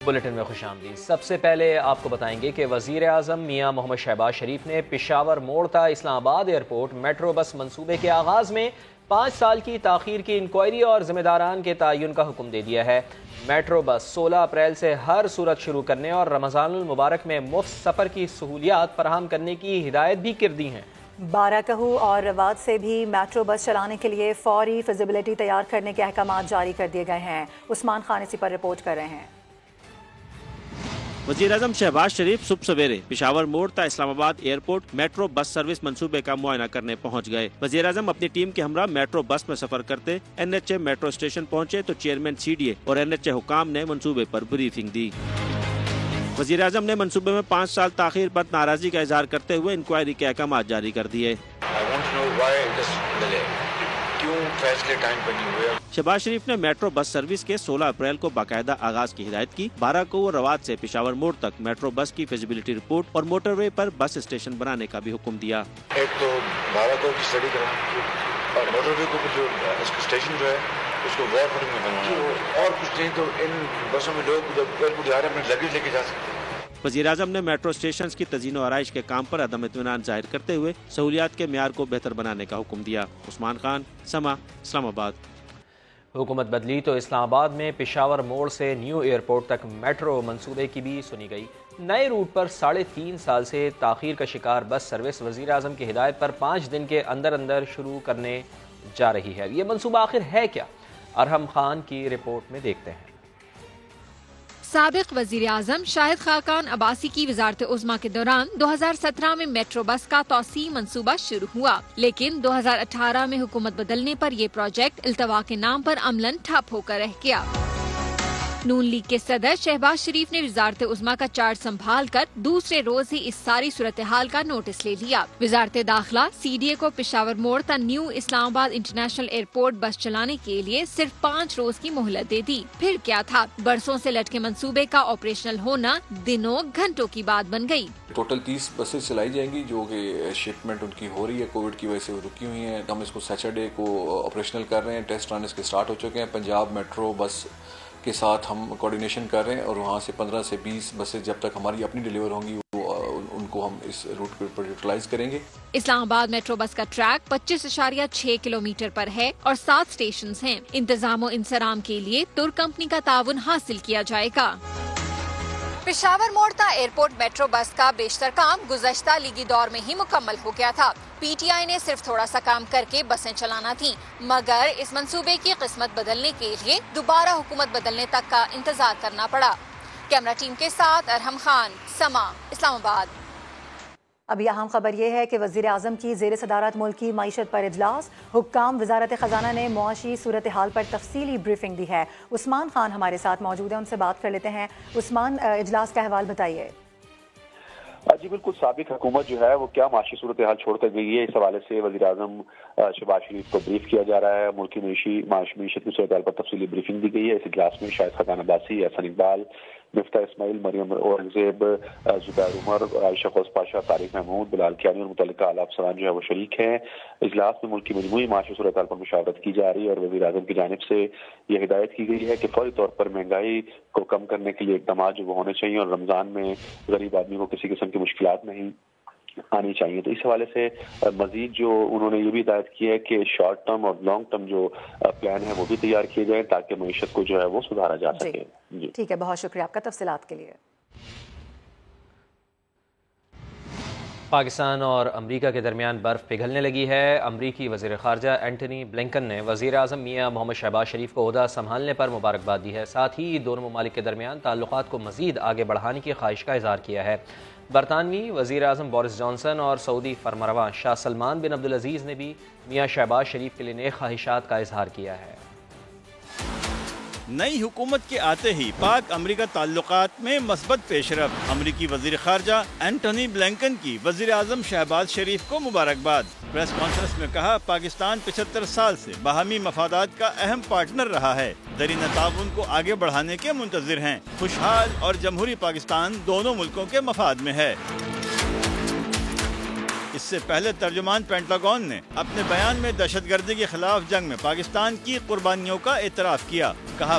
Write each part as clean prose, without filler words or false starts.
Bulletin میں خوش آمدید۔ سب سے پہلے آپ کو بتائیں گے کہ وزیر اعظم میاں محمد شہباز شریف نے پشاور موڑ تا اسلام آباد ایئرپورٹ میٹرو بس منصوبے کے آغاز میں 5 سال کی تاخیر کی انکوائری اور ذمہ داران کے تعین کا حکم دے دیا ہے۔ میٹرو بس 16 اپریل سے ہر صورت شروع کرنے اور رمضان المبارک میں مفت سفر کی سہولیات فراہم کرنے کی ہدایت بھی کر دی ہیں۔ بارہ-کہو اور رواد سے بھی میٹرو بس چلانے کے لیے فوری فیزیبلٹی تیار کرنے کے احکامات جاری کر دیے گئے ہیں۔ عثمان خان اسی پر رپورٹ کر رہے ہیں۔ وزیر اعظم شہباز شریف صبح سویرے پشاور موڑ تا اسلام آباد ایئرپورٹ میٹرو بس سروس منصوبے کا معائنہ کرنے پہنچ گئے۔ وزیر اعظم اپنی ٹیم کے ہمراہ میٹرو بس میں سفر کرتے NHA میٹرو اسٹیشن پہنچے تو چیئرمین CDA اور NHA حکام نے منصوبے پر بریفنگ دی۔ وزیر اعظم نے منصوبے میں 5 سال تاخیر پر ناراضی کا اظہار کرتے ہوئے انکوائری کے احکامات جاری کر دیے۔ شہباز شریف نے میٹرو بس سروس کے 16 اپریل کو باقاعدہ آغاز کی ہدایت کی۔ بارہ-کہو اور رواد سے پشاور موڑ تک میٹرو بس کی فیزیبلٹی رپورٹ اور موٹر وے پر بس اسٹیشن بنانے کا بھی حکم دیا۔ ایک تو بارہ-کہو کی اسٹڈی کرنا اور موٹر وے کو جو اسٹیشن جو ہے اس کو وار فوٹنگ میں بنوانا، اور کچھ نہیں تو ان بسوں میں لوگ جب ایئرپورٹ جا رہے ہیں اپنے لگیج لے کے جا سکتے ہیں۔ وزیر اعظم نے میٹرو اسٹیشنز کی تزئین و آرائش کے کام پر عدم اطمینان ظاہر کرتے ہوئے سہولیات کے معیار کو بہتر بنانے کا حکم دیا۔ عثمان خان، سما، اسلام آباد۔ حکومت بدلی تو اسلام آباد میں پشاور موڑ سے نیو ایئرپورٹ تک میٹرو منصوبے کی بھی سنی گئی۔ نئے روٹ پر 3.5 سال سے تاخیر کا شکار بس سروس وزیر اعظم کی ہدایت پر 5 دن کے اندر اندر شروع کرنے جا رہی ہے۔ یہ منصوبہ آخر ہے کیا؟ ارحم خان کی رپورٹ میں دیکھتے ہیں۔ سابق وزیر اعظم شاہد خاقان عباسی کی وزارت عظمیٰ کے دوران 2017 میں میٹرو بس کا توسیع منصوبہ شروع ہوا، لیکن 2018 میں حکومت بدلنے پر یہ پروجیکٹ التوا کے نام پر عملاً ٹھپ ہو کر رہ گیا۔ نون لیگ کے صدر شہباز شریف نے وزارت عظمیٰ کا چارج سنبھال کر دوسرے روز ہی اس ساری صورتحال کا نوٹس لے لیا۔ وزارت داخلہ CDA کو پشاور موڑ تا نیو اسلام آباد انٹرنیشنل ایئرپورٹ بس چلانے کے لیے صرف 5 روز کی مہلت دے دی۔ پھر کیا تھا، برسوں سے لٹکے منصوبے کا آپریشنل ہونا دنوں گھنٹوں کی بات بن گئی۔ ٹوٹل 30 بسیں چلائی جائیں گی جو کہ شپمنٹ ان کی ہو رہی ہے، کووڈ کی وجہ سے رکی ہوئی ہیں۔ ہم اس کو سیٹرڈے کو آپریشنل کر رہے ہیں، ٹیسٹ رن اس کے سٹارٹ ہو چکے ہیں۔ پنجاب میٹرو بس کے ساتھ ہم کوارڈینیشن کر رہے ہیں اور وہاں سے 15 سے 20 بسیں جب تک ہماری اپنی ڈیلیور ہوں گی ان کو ہم اس روٹ پر یوٹیلائز کریں گے۔ اسلام آباد میٹرو بس کا ٹریک 25.6 کلومیٹر پر ہے اور 7 اسٹیشنز ہیں۔ انتظام و انصرام کے لیے ترک کمپنی کا تعاون حاصل کیا جائے گا۔ پشاور موڑ تا ایئرپورٹ میٹرو بس کا بیشتر کام گزشتہ لیگی دور میں ہی مکمل ہو گیا تھا۔ PTI نے صرف تھوڑا سا کام کر کے بسیں چلانا تھیں، مگر اس منصوبے کی قسمت بدلنے کے لیے دوبارہ حکومت بدلنے تک کا انتظار کرنا پڑا۔ کیمرہ ٹیم کے ساتھ ارحم خان، سما، اسلام آباد۔ اب یہ اہم خبر یہ ہے کہ وزیر اعظم کی زیر صدارت ملکی معیشت پر اجلاس، حکام وزارت خزانہ نے معاشی صورتحال پر تفصیلی بریفنگ دی ہے۔ عثمان خان ہمارے ساتھ موجود ہیں، ان سے بات کر لیتے ہیں۔ عثمان، اجلاس کا احوال بتائیے۔ جی بالکل، سابق حکومت جو ہے وہ کیا معاشی صورتحال چھوڑ کر گئی ہے، اس حوالے سے وزیر اعظم شہباز شریف کو بریف کیا جا رہا ہے۔ ملکی معیشت کی صورتحال پر تفصیلی بریفنگ دی گئی ہے۔ اس اجلاس میں شاہد خاقان عباسی، احسن اقبال، مفتاح اسماعیل، مریم اورنگزیب، زبیر عمر، عائشہ خوش پاشا، طارق محمود، بلال کیانی اور متعلقہ اعلیٰ افسران جو ہے وہ شریک ہیں۔ اجلاس میں ملک کی مجموعی معاشی صورتحال پر مشاورت کی جا رہی ہے اور وزیر اعظم کی جانب سے یہ ہدایت کی گئی ہے کہ فوری طور پر مہنگائی کو کم کرنے کے لیے اقدامات جو وہ ہونے چاہیے اور رمضان میں غریب آدمی کو کسی قسم کی مشکلات نہیں آنی چاہیے۔ تو اس حوالے سے مزید جو انہوں نے یہ بھی ہدایت کی ہے کہ شارٹ ٹرم اور لانگ ٹرم جو پلان ہے وہ بھی تیار کیے جائیں تاکہ معیشت کو جو ہے وہ سدھارا جا سکے۔ جی ٹھیک ہے، بہت شکریہ آپ کا تفصیلات کے لیے۔ پاکستان اور امریکہ کے درمیان برف پگھلنے لگی ہے۔ امریکی وزیر خارجہ اینٹنی بلنکن نے وزیر اعظم میاں محمد شہباز شریف کو عہدہ سنبھالنے پر مبارکباد دی ہے، ساتھ ہی دونوں ممالک کے درمیان تعلقات کو مزید آگے بڑھانے کی خواہش کا اظہار کیا ہے۔ برطانوی وزیر اعظم بورس جانسن اور سعودی فرمانروا شاہ سلمان بن عبدالعزیز نے بھی میاں شہباز شریف کے لیے نیک خواہشات کا اظہار کیا ہے۔ نئی حکومت کے آتے ہی پاک امریکہ تعلقات میں مثبت پیش رفت۔ امریکی وزیر خارجہ اینٹونی بلنکن کی وزیر اعظم شہباز شریف کو مبارکباد۔ پریس کانفرنس میں کہا، پاکستان 75 سال سے باہمی مفادات کا اہم پارٹنر رہا ہے، دیرینہ تعاون کو آگے بڑھانے کے منتظر ہیں۔ خوشحال اور جمہوری پاکستان دونوں ملکوں کے مفاد میں ہے۔ اس سے پہلے ترجمان پینٹاگون نے اپنے بیان میں دہشت گردی کے خلاف جنگ میں پاکستان کی قربانیوں کا اعتراف کیا۔ کہا،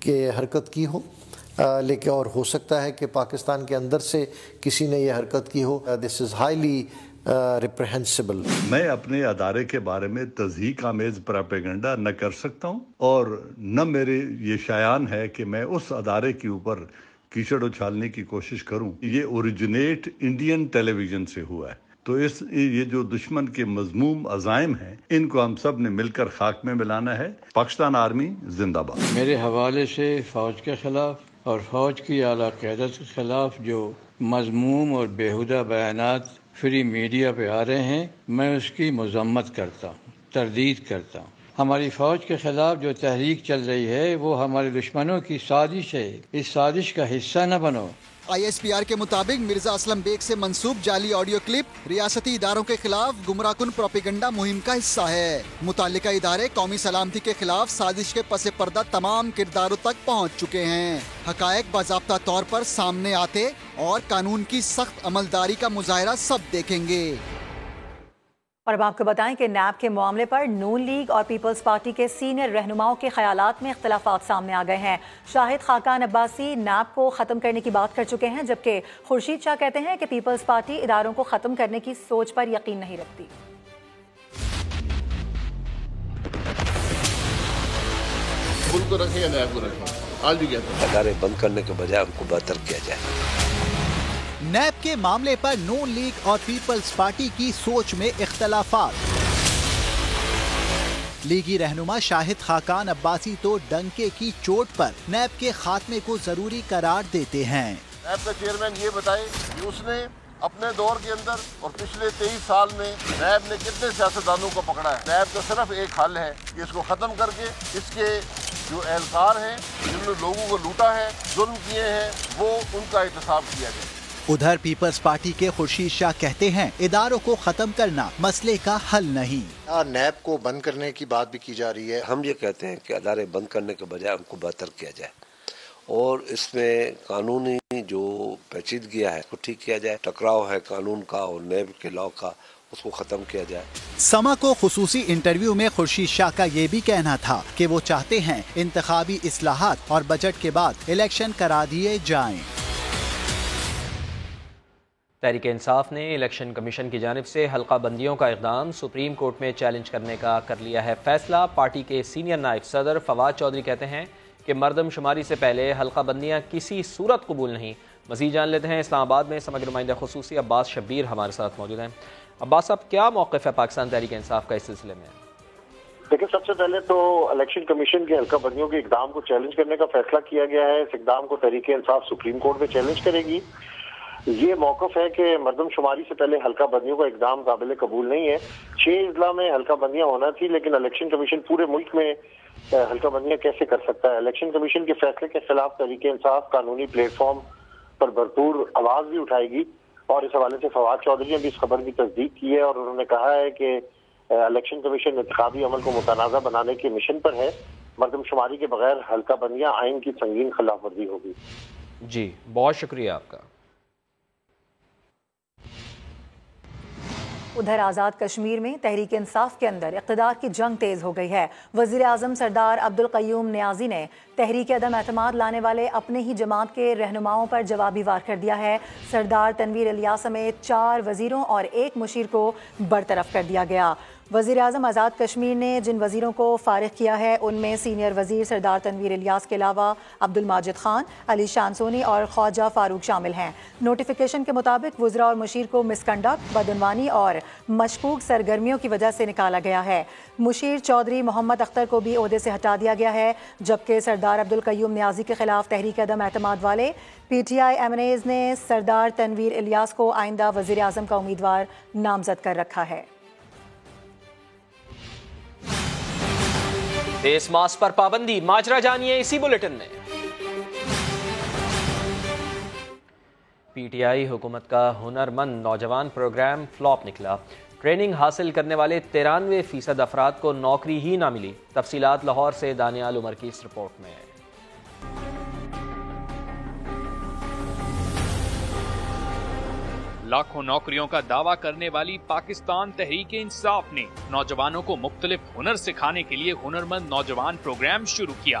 کہ حرکت کی ہو، لیکن اور ہو سکتا ہے کہ پاکستان کے اندر سے کسی نے یہ حرکت کی ہو. دس از ہائیلی ریپریہنسبل. میں اپنے ادارے کے بارے میں تضحیک آمیز پراپیگنڈا نہ کر سکتا ہوں، اور نہ میرے یہ شایان ہے کہ میں اس ادارے کے اوپر کیچڑ اچھالنے کی کوشش کروں. یہ اوریجنیٹ انڈین ٹیلی ویژن سے ہوا ہے، تو یہ جو دشمن کے مذموم عزائم ہیں ان کو ہم سب نے مل کر خاک میں ملانا ہے. پاکستان آرمی زندہ باد. میرے حوالے سے فوج کے خلاف اور فوج کی اعلیٰ قیادت کے خلاف جو مذموم اور بیہودہ بیانات فری میڈیا پہ آ رہے ہیں، میں اس کی مذمت کرتا ہوں، تردید کرتا ہوں. ہماری فوج کے خلاف جو تحریک چل رہی ہے وہ ہمارے دشمنوں کی سازش ہے. اس سازش کا حصہ نہ بنو. ISPR کے مطابق مرزا اسلم بیگ سے منسوب جعلی آڈیو کلپ ریاستی اداروں کے خلاف گمراہ کن پروپیگنڈا مہم کا حصہ ہے. متعلقہ ادارے قومی سلامتی کے خلاف سازش کے پس پردہ تمام کرداروں تک پہنچ چکے ہیں. حقائق باضابطہ طور پر سامنے آتے اور قانون کی سخت عملداری کا مظاہرہ سب دیکھیں گے. اور اب آپ کو بتائیں کہ نیب کے معاملے پر نون لیگ اور پیپلز پارٹی کے سینئر رہنماؤں کے خیالات میں اختلافات سامنے آ گئے ہیں. شاہد خاقان عباسی نیب کو ختم کرنے کی بات کر چکے ہیں، جبکہ خورشید شاہ کہتے ہیں کہ پیپلز پارٹی اداروں کو ختم کرنے کی سوچ پر یقین نہیں رکھتی. ملک کو رکھیں یا نیب کو رکھیں، آج بھی کہتے ہیں ادارے بند کرنے کے بجائے ان کو بہتر کیا جائے. نیب کے معاملے پر نون لیگ اور پیپلز پارٹی کی سوچ میں اختلافات. لیگی رہنما شاہد خاقان عباسی تو ڈنکے کی چوٹ پر نیب کے خاتمے کو ضروری قرار دیتے ہیں. نیب کا چیئرمین یہ بتائے کہ اس نے اپنے دور کے اندر اور پچھلے 23 سال میں نیب نے کتنے سیاستدانوں کو پکڑا ہے. نیب کا صرف ایک حل ہے کہ اس کو ختم کر کے اس کے جو اہلکار ہیں جنہوں نے لوگوں کو لوٹا ہے، ظلم کیے ہیں، وہ ان کا احتساب کیا جائے. ادھر پیپلز پارٹی کے خورشید شاہ کہتے ہیں اداروں کو ختم کرنا مسئلے کا حل نہیں. نیب کو بند کرنے کی بات بھی کی جا رہی ہے. ہم یہ کہتے ہیں کہ ادارے بند کرنے کے بجائے ان کو بہتر کیا جائے، اور اس میں قانونی جو پیچیدگیاں ہے اس کو ٹھیک کیا جائے. ٹکراؤ ہے قانون کا اور نیب کے لاء کا، اس کو ختم کیا جائے. سما کو خصوصی انٹرویو میں خورشید شاہ کا یہ بھی کہنا تھا کہ وہ چاہتے ہیں انتخابی اصلاحات اور بجٹ کے بعد الیکشن کرا دیے جائیں. تحریک انصاف نے الیکشن کمیشن کی جانب سے حلقہ بندیوں کا اقدام سپریم کورٹ میں چیلنج کرنے کا کر لیا ہے فیصلہ. پارٹی کے سینئر نائب صدر فواد چودھری کہتے ہیں کہ مردم شماری سے پہلے حلقہ بندیاں کسی صورت قبول نہیں. مزید جان لیتے ہیں اسلام آباد میں سمجھ نمائندہ خصوصی عباس شبیر ہمارے ساتھ موجود ہیں. عباس صاحب، کیا موقف ہے پاکستان تحریک انصاف کا اس سلسلے میں؟ دیکھیں، سب سے پہلے تو الیکشن کمیشن کے حلقہ بندیوں کے اقدام کو چیلنج کرنے کا فیصلہ کیا گیا ہے. اس اقدام کو تحریک انصاف سپریم کورٹ میں چیلنج کرے گی. یہ موقف ہے کہ مردم شماری سے پہلے حلقہ بندیوں کا اقدام قابل قبول نہیں ہے. 6 اضلاع میں حلقہ بندیاں ہونا تھی، لیکن الیکشن کمیشن پورے ملک میں حلقہ بندیاں کیسے کر سکتا ہے؟ الیکشن کمیشن کے فیصلے کے خلاف تحریک انصاف قانونی پلیٹ فارم پر بھرپور آواز بھی اٹھائے گی. اور اس حوالے سے فواد چودھری نے بھی اس خبر کی تصدیق کی ہے، اور انہوں نے کہا ہے کہ الیکشن کمیشن انتخابی عمل کو متنازع بنانے کے مشن پر ہے. مردم شماری کے بغیر حلقہ بندیاں آئین کی سنگین خلاف ورزی ہوگی. جی، بہت شکریہ آپ کا. ادھر آزاد کشمیر میں تحریک انصاف کے اندر اقتدار کی جنگ تیز ہو گئی ہے. وزیر اعظم سردار عبدالقیوم نیازی نے تحریک عدم اعتماد لانے والے اپنے ہی جماعت کے رہنماؤں پر جوابی وار کر دیا ہے. سردار تنویر الیاس سمیت 4 وزیروں اور 1 مشیر کو برطرف کر دیا گیا. وزیر اعظم آزاد کشمیر نے جن وزیروں کو فارغ کیا ہے ان میں سینئر وزیر سردار تنویر الیاس کے علاوہ عبد الماجد خان، علی شان سونی اور خواجہ فاروق شامل ہیں. نوٹیفیکیشن کے مطابق وزراء اور مشیر کو مس کنڈکٹ، بدعنوانی اور مشکوک سرگرمیوں کی وجہ سے نکالا گیا ہے. مشیر چودھری محمد اختر کو بھی عہدے سے ہٹا دیا گیا ہے، جبکہ سردار عبدالقیوم نیازی کے خلاف تحریک عدم اعتماد والے PTI MNAs نے سردار تنویر الیاس کو آئندہ وزیر اعظم کا امیدوار نامزد کر رکھا ہے. فیس ماسک پر پابندی، ماجرا جانیے اسی بلیٹن میں. PTI حکومت کا ہنرمند نوجوان پروگرام فلاپ نکلا. ٹریننگ حاصل کرنے والے 93% افراد کو نوکری ہی نہ ملی. تفصیلات لاہور سے دانیال عمر کی اس رپورٹ میں. لاکھوں نوکریوں کا دعویٰ کرنے والی پاکستان تحریک انصاف نے نوجوانوں کو مختلف ہنر سکھانے کے لیے ہنرمند نوجوان پروگرام شروع کیا.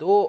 2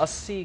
80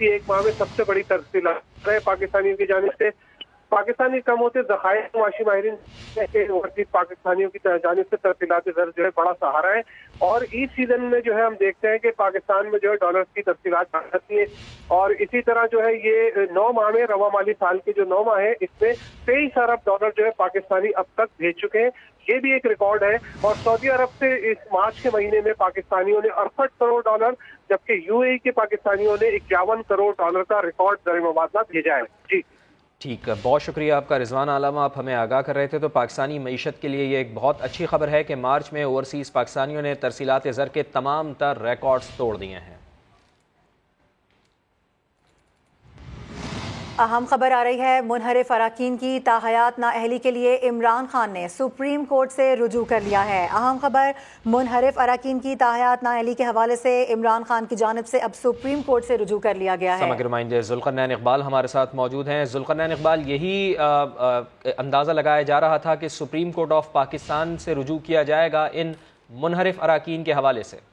گزشتہ ایک ماہ میں سب سے بڑی ترسیلات ہے پاکستانیوں کی جانب سے. پاکستانی کم ہوتے ذخائر معاشی ماہرین پاکستانیوں کی جانب سے ترسیلات زر جو ہے بڑا سہارا ہے. اور اس سیزن میں جو ہے ہم دیکھتے ہیں کہ پاکستان میں جو ہے ڈالرز کی ترسیلات بڑھ جاتی ہیں, اور اسی طرح جو ہے یہ 9 ماہ میں رواں مالی سال کے جو 9 ماہ ہیں اس میں 23 ارب ڈالر جو ہے پاکستانی اب تک بھیج چکے ہیں. یہ بھی ایک ریکارڈ ہے. اور سعودی عرب سے اس مارچ کے مہینے میں پاکستانیوں نے 68 کروڑ ڈالر, جبکہ یو اے ای کے پاکستانیوں نے 51 کروڑ ڈالر کا ریکارڈ زر مبادلہ بھیجا ہے. جی ٹھیک ہے, بہت شکریہ آپ کا رضوان عالم, آپ ہمیں آگاہ کر رہے تھے. تو پاکستانی معیشت کے لیے یہ ایک بہت اچھی خبر ہے کہ مارچ میں اوورسیز پاکستانیوں نے ترسیلات زر کے تمام تر ریکارڈز توڑ دیے ہیں. اہم خبر آ رہی ہے منحرف اراکین کی تاحیات نااہلی کے لیے عمران خان نے سپریم کورٹ سے رجوع کر لیا ہے. اہم خبر منحرف اراکین کی تاحیات نااہلی کے حوالے سے عمران خان کی جانب سے اب سپریم کورٹ سے رجوع کر لیا گیا ہے. سماجی نمائندے ذوالقرنین اقبال ہمارے ساتھ موجود ہیں. ذوالقرنین اقبال, یہی اندازہ لگایا جا رہا تھا کہ سپریم کورٹ آف پاکستان سے رجوع کیا جائے گا ان منحرف اراکین کے حوالے سے؟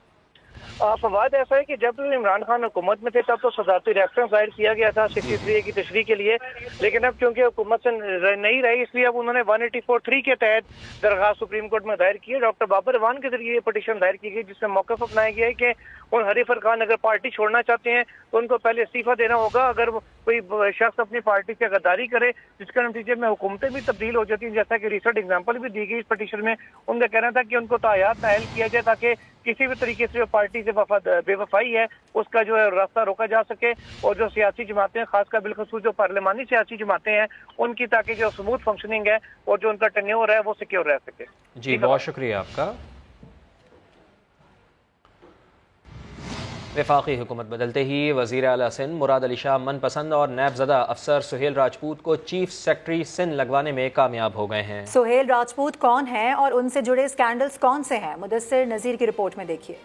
فواد, ایسا ہے کہ جب عمران خان حکومت میں تھے تب تو صدارتی ریفرنس ظاہر کیا گیا تھا 63A کی تشریح کے لیے, لیکن اب چونکہ حکومت سے نہیں رہی اس لیے اب انہوں نے 184(3) کے تحت درخواست سپریم کورٹ میں دائر کی ہے. ڈاکٹر بابر روان کے ذریعے یہ پٹیشن دائر کی گئی جس میں موقف اپنایا گیا ہے کہ منحرف ارکان اگر پارٹی چھوڑنا چاہتے ہیں تو ان کو پہلے استعفیٰ دینا ہوگا. اگر کوئی شخص اپنی پارٹی سے غداری کرے جس کے نتیجے میں حکومتیں بھی تبدیل ہو جاتی ہیں, جیسا کہ ریسنٹ اگزامپل بھی دی گئی اس پٹیشن میں, ان کا کہنا تھا کہ ان کو تاحیات نااہل کیا جائے تاکہ کسی بھی طریقے سے جو پارٹی سے بے وفائی ہے اس کا جو ہے راستہ روکا جا سکے, اور جو سیاسی جماعتیں خاص کر بالخصوص جو پارلیمانی سیاسی جماعتیں ہیں ان کی تاکہ جو سموتھ فنکشننگ ہے اور جو ان کا ٹینیور ہے وہ سیکیور رہ سکے. جی بہت شکریہ آپ کا. وفاقی حکومت بدلتے ہی وزیر اعلیٰ سندھ مراد علی شاہ من پسند اور نیب زدہ افسر سہیل راجپوت کو چیف سیکرٹری سندھ لگوانے میں کامیاب ہو گئے ہیں. سہیل راجپوت کون ہیں اور ان سے جڑے اسکینڈلز کون سے ہیں؟ مدثر نذیر کی رپورٹ میں دیکھیے.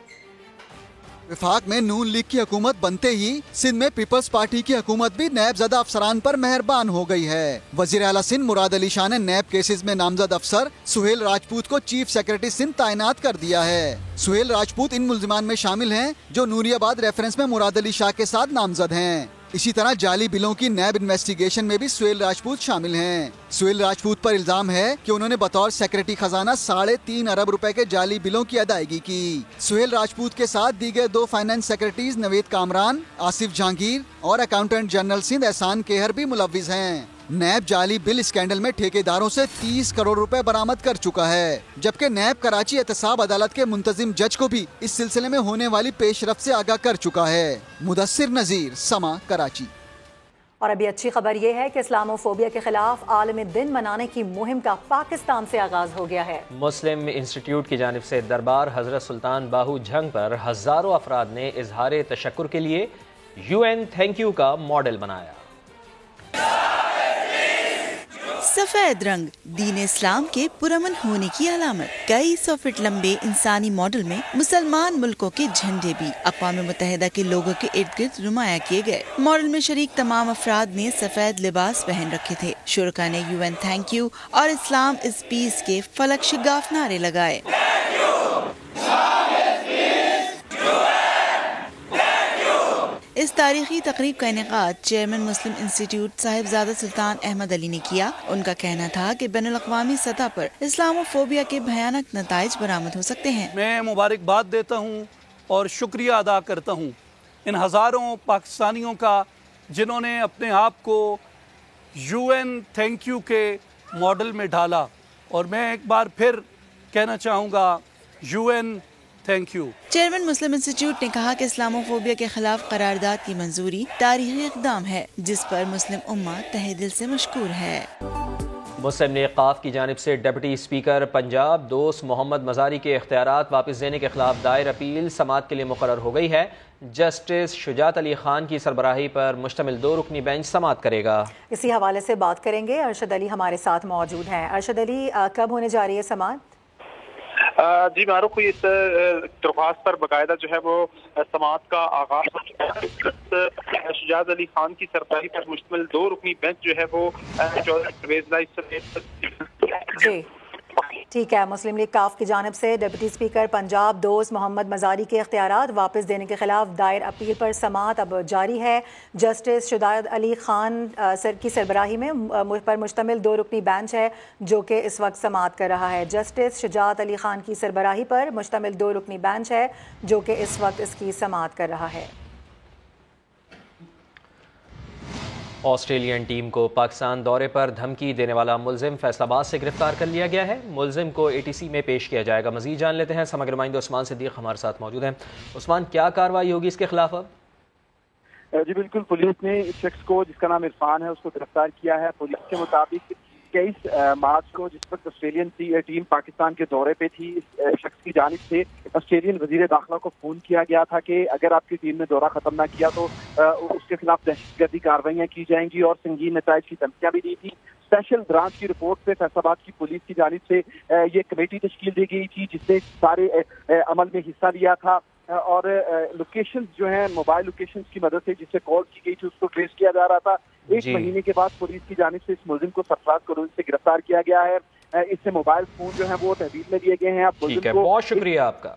وفاق میں نون لیگ کی حکومت بنتے ہی سندھ میں پیپلز پارٹی کی حکومت بھی نیب زدہ افسران پر مہربان ہو گئی ہے. وزیر اعلیٰ سندھ مراد علی شاہ نے نیب کیسز میں نامزد افسر سہیل راجپوت کو چیف سیکرٹری سندھ تعینات کر دیا ہے. سہیل راجپوت ان ملزمان میں شامل ہیں جو نوری آباد ریفرنس میں مراد علی شاہ کے ساتھ نامزد ہیں. اسی طرح جعلی بلوں کی نیب انویسٹیگیشن میں بھی سہیل راجپوت شامل ہیں. سہیل راجپوت پر الزام ہے کہ انہوں نے بطور سیکرٹری خزانہ 3.5 ارب روپے کے جعلی بلوں کی ادائیگی کی. سہیل راجپوت کے ساتھ دیگر 2 فائنانس سیکرٹریز نوید کامران, آصف جہانگیر اور اکاؤنٹنٹ جنرل سندھ احسان کیہر بھی ملوث ہیں. نیب جعلی بل اسکینڈل میں ٹھیکیداروں سے 30 کروڑ روپے برآمد کر چکا ہے, جبکہ نیب کراچی احتساب عدالت کے منتظم جج کو بھی اس سلسلے میں ہونے والی پیش رفت سے آگاہ کر چکا ہے. مدثر نذیر, سما, کراچی. اور ابھی اچھی خبر یہ ہے کہ اسلاموفوبیا کے خلاف عالمی دن منانے کی مہم کا پاکستان سے آغاز ہو گیا ہے. مسلم انسٹیٹیوٹ کی جانب سے دربار حضرت سلطان باہو جھنگ پر ہزاروں افراد نے اظہار تشکر کے لیے UN تھینک یو کا ماڈل بنایا. سفید رنگ دین اسلام کے پرامن ہونے کی علامت. کئی 100 فٹ لمبے انسانی ماڈل میں مسلمان ملکوں کے جھنڈے بھی اقوام متحدہ کے لوگوں کے ارد گرد نمایاں کیے گئے. ماڈل میں شریک تمام افراد نے سفید لباس پہن رکھے تھے. شرکا نے UN تھینک یو اور اسلام از پیس کے فلک شگاف نعرے لگائے. اس تاریخی تقریب کا انعقاد چیئرمین مسلم انسٹیٹیوٹ صاحبزادہ سلطان احمد علی نے کیا. ان کا کہنا تھا کہ بین الاقوامی سطح پر اسلاموفوبیا کے بھیانک نتائج برآمد ہو سکتے ہیں. میں مبارکباد دیتا ہوں اور شکریہ ادا کرتا ہوں ان ہزاروں پاکستانیوں کا جنہوں نے اپنے آپ کو UN تھینک یو کے ماڈل میں ڈالا. اور میں ایک بار پھر کہنا چاہوں گا UN thank you. Chairman Muslim institute نے کہا کہ اسلاموفوبیا کے خلاف قرارداد کی منظوری تاریخی اقدام ہے جس پر مسلم امہ تہہ دل سے مشکور ہے. مسلم لیگ قاف کی جانب سے ڈپٹی اسپیکر پنجاب دوست محمد مزاری کے اختیارات واپس دینے کے خلاف دائر اپیل سماعت کے لیے مقرر ہو گئی ہے. جسٹس شجاعت علی خان کی سربراہی پر مشتمل 2 رکنی بینچ سماعت کرے گا. اسی حوالے سے بات کریں گے. ارشد علی ہمارے ساتھ موجود ہیں. ارشد علی, کب ہونے جا رہی ہے سماعت؟ جی معروف ہوئی اس درخواست پر باقاعدہ جو ہے وہ سماعت کا آغاز ہو چکا ہے. شجاعت علی خان کی سربراہی پر مشتمل 2 رکنی بینچ جو ہے وہ ٹھیک ہے. مسلم لیگ کاف کی جانب سے ڈپٹی اسپیکر پنجاب دوست محمد مزاری کے اختیارات واپس دینے کے خلاف دائر اپیل پر سماعت اب جاری ہے. جسٹس شجاعت علی خان کی سربراہی میں پر مشتمل 2 رکنی بینچ ہے جو کہ اس وقت سماعت کر رہا ہے. جسٹس شجاعت علی خان کی سربراہی پر مشتمل 2 رکنی بینچ ہے جو کہ اس وقت اس کی سماعت کر رہا ہے. آسٹریلین ٹیم کو پاکستان دورے پر دھمکی دینے والا ملزم فیصل آباد سے گرفتار کر لیا گیا ہے. ملزم کو ATC میں پیش کیا جائے گا. مزید جان لیتے ہیں. سماجی نمائندہ عثمان صدیق ہمارے ساتھ موجود ہیں. عثمان، کیا کارروائی ہوگی اس کے خلاف اب؟ جی بالکل، پولیس نے اس شخص کو جس کا نام عرفان ہے اس کو گرفتار کیا ہے. پولیس کے مطابق 23 مارچ کو جس وقت آسٹریلین ٹیم پاکستان کے دورے پہ تھی، اس شخص کی جانب سے آسٹریلین وزیر داخلہ کو فون کیا گیا تھا کہ اگر آپ کی ٹیم نے دورہ ختم نہ کیا تو اس کے خلاف دہشت گردی کارروائیاں کی جائیں گی اور سنگین نتائج کی دھمکیاں بھی دی تھی. اسپیشل برانچ کی رپورٹ پہ فیصل آباد کی پولیس کی جانب سے یہ کمیٹی تشکیل دی گئی تھی جس نے سارے عمل میں حصہ لیا تھا اور لوکیشنز جو ہیں موبائل لوکیشنز کی مدد سے جس سے کال کی گئی تھی اس کو ٹریس کیا جا رہا تھا. 1 مہینے کے بعد پولیس کی جانب سے اس ملزم کو سرفراز قانون سے گرفتار کیا گیا ہے. اس سے موبائل فون جو ہیں وہ تحویل میں دیے گئے ہیں. ٹھیک ہے، بہت شکریہ آپ کا.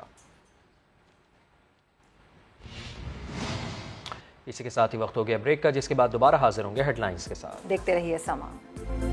اسی کے ساتھ ہی وقت ہو گیا بریک کا، جس کے بعد دوبارہ حاضر ہوں گے ہیڈ لائنز کے ساتھ. دیکھتے رہیے سامان.